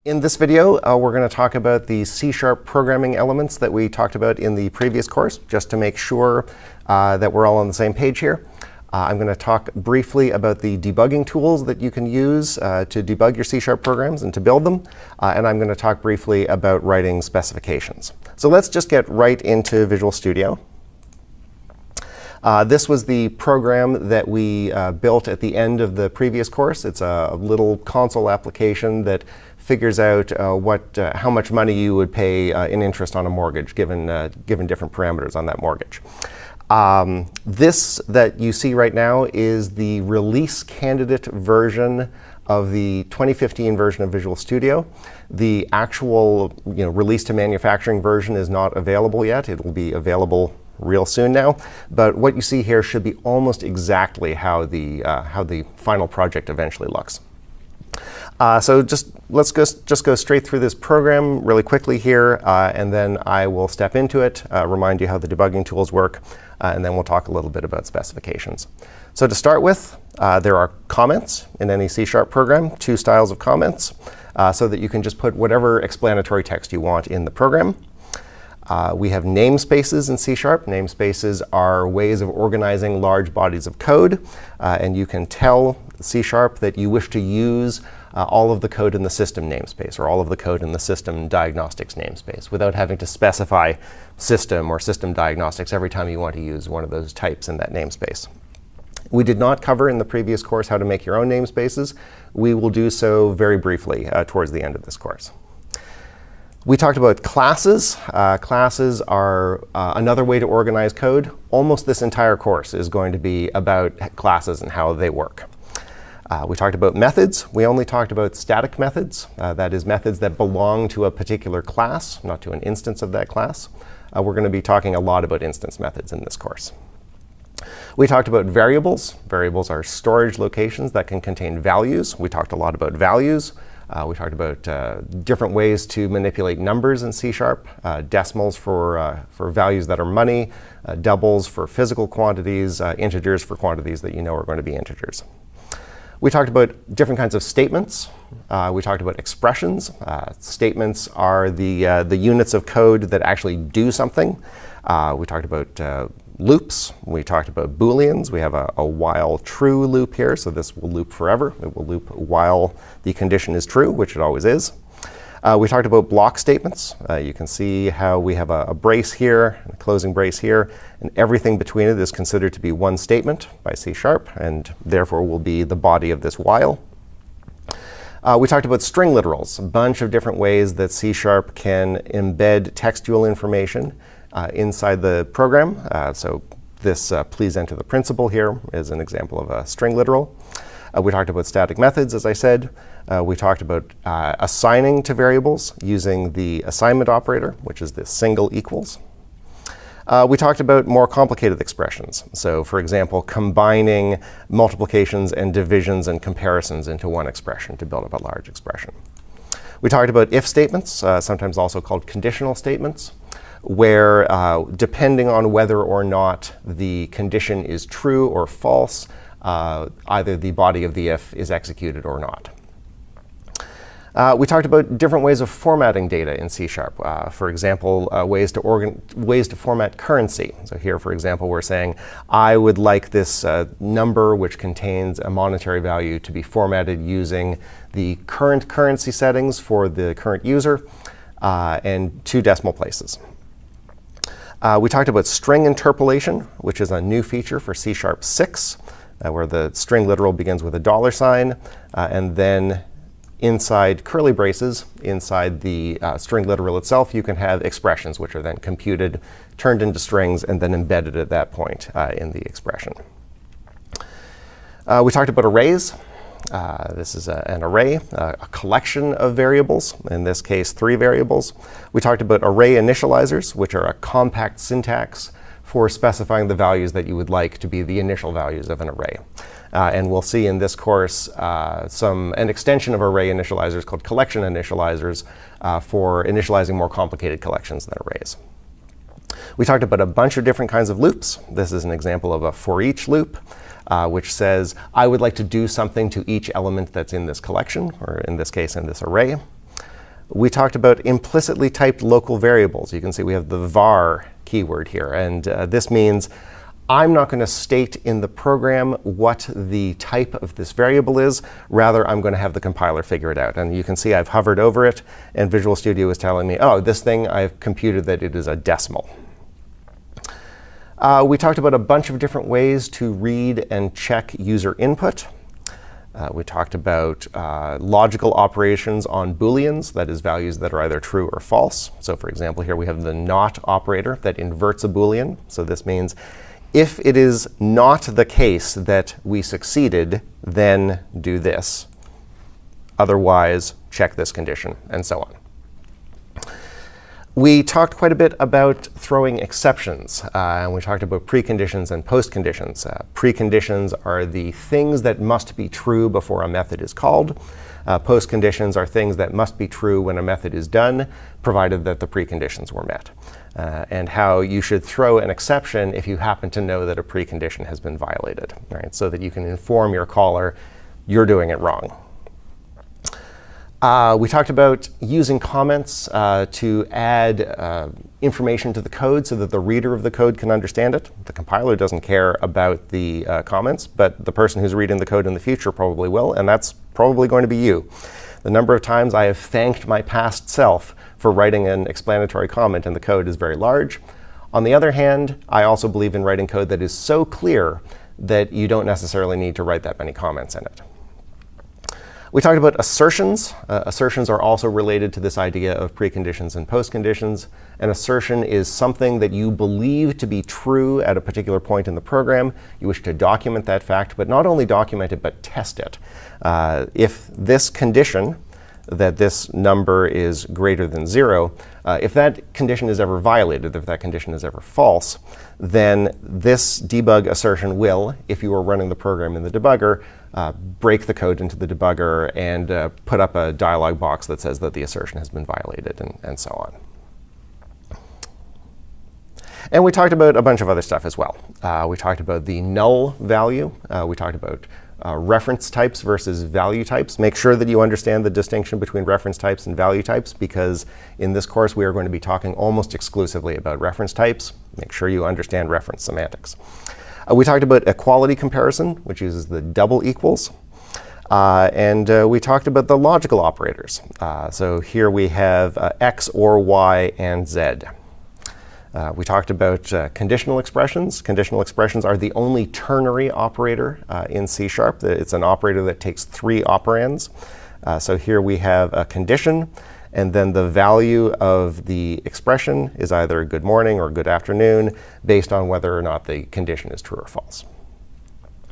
In this video, we're going to talk about the C# programming elements that we talked about in the previous course, just to make sure that we're all on the same page here. I'm going to talk briefly about the debugging tools that you can use to debug your C# programs and to build them. And I'm going to talk briefly about writing specifications. So let's just get right into Visual Studio. This was the program that we built at the end of the previous course. It's a little console application that figures out how much money you would pay in interest on a mortgage, given different parameters on that mortgage. This that you see right now is the release candidate version of the 2015 version of Visual Studio. The actual release to manufacturing version is not available yet. It will be available real soon now. But what you see here should be almost exactly how the final project eventually looks. So let's go straight through this program really quickly here, and then I will step into it, remind you how the debugging tools work, and then we'll talk a little bit about specifications. So to start with, there are comments in any C# program, two styles of comments, so that you can just put whatever explanatory text you want in the program. We have namespaces in C#. Namespaces are ways of organizing large bodies of code, and you can tell C# that you wish to use all of the code in the system namespace or all of the code in the system diagnostics namespace without having to specify system or system diagnostics every time you want to use one of those types in that namespace. We did not cover in the previous course how to make your own namespaces. We will do so very briefly towards the end of this course. We talked about classes. Classes are another way to organize code. Almost this entire course is going to be about classes and how they work. We talked about methods. We only talked about static methods. That is, methods that belong to a particular class, not to an instance of that class. We're going to be talking a lot about instance methods in this course. We talked about variables. Variables are storage locations that can contain values. We talked a lot about values. We talked about different ways to manipulate numbers in C#, decimals for values that are money, doubles for physical quantities, integers for quantities that you know are going to be integers. We talked about different kinds of statements. We talked about expressions. Statements are the units of code that actually do something. We talked about loops. We talked about Booleans. We have a while true loop here, so this will loop forever. It will loop while the condition is true, which it always is. We talked about block statements. You can see how we have a brace here, a closing brace here, and everything between it is considered to be one statement by C#, and therefore will be the body of this while. We talked about string literals, a bunch of different ways that C# can embed textual information inside the program. So this please enter the principal here is an example of a string literal. We talked about static methods, as I said. We talked about assigning to variables using the assignment operator, which is the single equals. We talked about more complicated expressions. So for example, combining multiplications and divisions and comparisons into one expression to build up a large expression. We talked about if statements, sometimes also called conditional statements, where depending on whether or not the condition is true or false, either the body of the if is executed or not. We talked about different ways of formatting data in C#. For example, ways to format currency. So here, for example, we're saying, I would like this number, which contains a monetary value, to be formatted using the current currency settings for the current user and 2 decimal places. We talked about string interpolation, which is a new feature for C#6. Where the string literal begins with a $, and then inside curly braces, inside the string literal itself, you can have expressions, which are then computed, turned into strings, and then embedded at that point in the expression. We talked about arrays. This is an array, a collection of variables, in this case 3 variables. We talked about array initializers, which are a compact syntax for specifying the values that you would like to be the initial values of an array. And we'll see in this course an extension of array initializers called collection initializers for initializing more complicated collections than arrays. We talked about a bunch of different kinds of loops. This is an example of a for each loop, which says, I would like to do something to each element that's in this collection, or in this case, in this array. We talked about implicitly typed local variables. You can see we have the var keyword here, and this means I'm not going to state in the program what the type of this variable is. Rather, I'm going to have the compiler figure it out. And you can see I've hovered over it, and Visual Studio is telling me, oh, this thing, I've computed that it is a decimal. We talked about a bunch of different ways to read and check user input. We talked about logical operations on Booleans, that is, values that are either true or false. So for example, here we have the not operator that inverts a Boolean. So this means if it is not the case that we succeeded, then do this. Otherwise, check this condition, and so on. We talked quite a bit about throwing exceptions, and we talked about preconditions and postconditions. Preconditions are the things that must be true before a method is called. Postconditions are things that must be true when a method is done, provided that the preconditions were met. And how you should throw an exception if you happen to know that a precondition has been violated, right? So that you can inform your caller, you're doing it wrong. We talked about using comments to add information to the code so that the reader of the code can understand it. The compiler doesn't care about the comments, but the person who's reading the code in the future probably will, and that's probably going to be you. The number of times I have thanked my past self for writing an explanatory comment in the code is very large. On the other hand, I also believe in writing code that is so clear that you don't necessarily need to write that many comments in it. We talked about assertions. Assertions are also related to this idea of preconditions and postconditions. An assertion is something that you believe to be true at a particular point in the program. You wish to document that fact, but not only document it, but test it. If this condition, that this number is greater than 0, if that condition is ever violated, if that condition is ever false, then this debug assertion will, if you are running the program in the debugger, break the code into the debugger and put up a dialog box that says that the assertion has been violated, and so on. And we talked about a bunch of other stuff as well. We talked about the null value. We talked about reference types versus value types. Make sure that you understand the distinction between reference types and value types, because in this course we are going to be talking almost exclusively about reference types. Make sure you understand reference semantics. We talked about equality comparison, which uses the double equals. And we talked about the logical operators. So here we have x or y and z. We talked about conditional expressions. Conditional expressions are the only ternary operator in C#. It's an operator that takes 3 operands. So here we have a condition, and then the value of the expression is either good morning or good afternoon, based on whether or not the condition is true or false.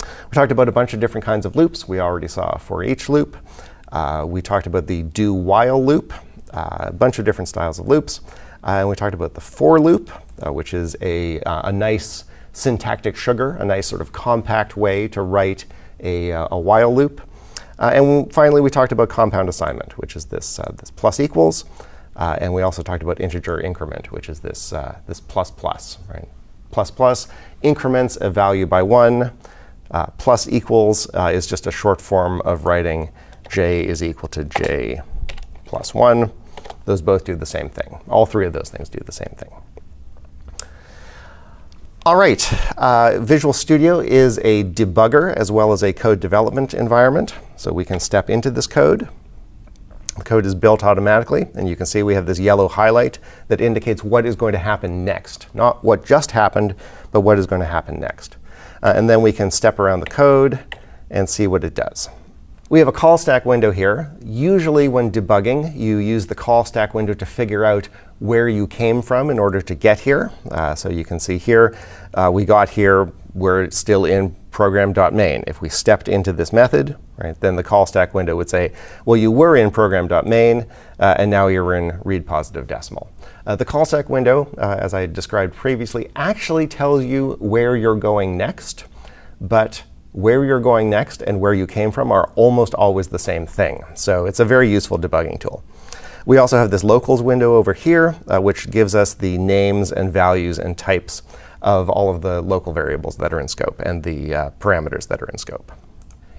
We talked about a bunch of different kinds of loops. We already saw a for each loop. We talked about the do while loop, a bunch of different styles of loops. And we talked about the for loop, which is a nice syntactic sugar, a nice sort of compact way to write a while loop. And finally, we talked about compound assignment, which is this plus equals. And we also talked about integer increment, which is this plus plus, right? Plus plus increments a value by 1. Plus equals is just a short form of writing j is equal to j plus 1. Those both do the same thing. All 3 of those things do the same thing. All right. Visual Studio is a debugger as well as a code development environment. So we can step into this code. The code is built automatically. And you can see we have this yellow highlight that indicates what is going to happen next. Not what just happened, but what is going to happen next. And then we can step around the code and see what it does. We have a call stack window here. Usually when debugging, you use the call stack window to figure out where you came from in order to get here. So you can see here, we got here, we're still in program.main. If we stepped into this method, right, then the call stack window would say, well, you were in program.main, and now you're in read positive decimal. The call stack window, as I described previously, actually tells you where you're going next. But where you're going next and where you came from are almost always the same thing. So it's a very useful debugging tool. We also have this locals window over here, which gives us the names and values and types of all of the local variables that are in scope and the parameters that are in scope.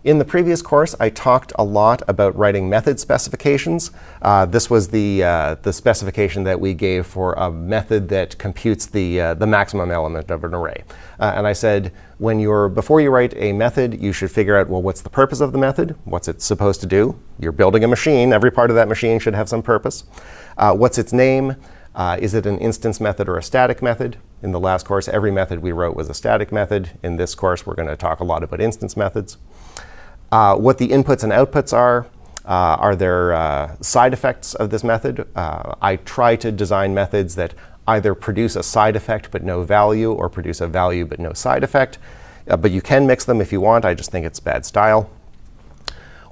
In the previous course, I talked a lot about writing method specifications. This was the specification that we gave for a method that computes the maximum element of an array. And I said, before you write a method, you should figure out, well, what's the purpose of the method? What's it supposed to do? You're building a machine. Every part of that machine should have some purpose. What's its name? Is it an instance method or a static method? In the last course, every method we wrote was a static method. In this course, we're going to talk a lot about instance methods. What the inputs and outputs are there side effects of this method? I try to design methods that either produce a side effect but no value, or produce a value but no side effect. But you can mix them if you want. I just think it's bad style.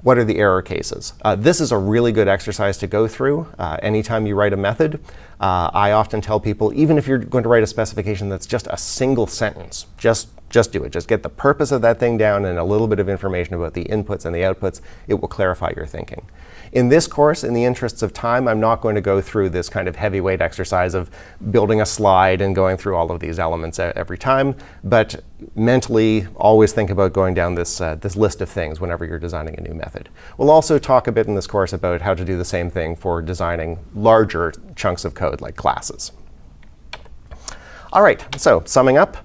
What are the error cases? This is a really good exercise to go through anytime you write a method. I often tell people, even if you're going to write a specification that's just a single sentence, just do it. Just get the purpose of that thing down and a little bit of information about the inputs and the outputs. It will clarify your thinking. In this course, in the interests of time, I'm not going to go through this kind of heavyweight exercise of building a slide and going through all of these elements every time. But mentally, always think about going down this list of things whenever you're designing a new method. We'll also talk a bit in this course about how to do the same thing for designing larger chunks of code like classes. All right, so summing up.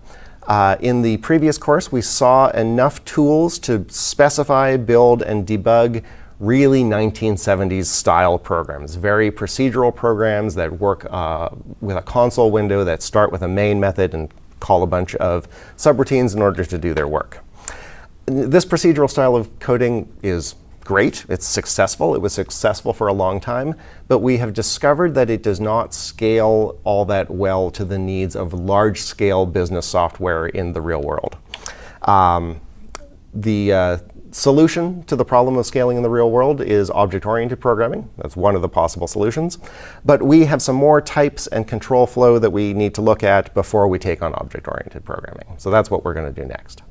In the previous course, we saw enough tools to specify, build, and debug really 1970s style programs, very procedural programs that work with a console window that start with a main method and call a bunch of subroutines in order to do their work. This procedural style of coding is great. It's successful. It was successful for a long time. But we have discovered that it does not scale all that well to the needs of large-scale business software in the real world. The solution to the problem of scaling in the real world is object-oriented programming. That's one of the possible solutions. But we have some more types and control flow that we need to look at before we take on object-oriented programming. So that's what we're going to do next.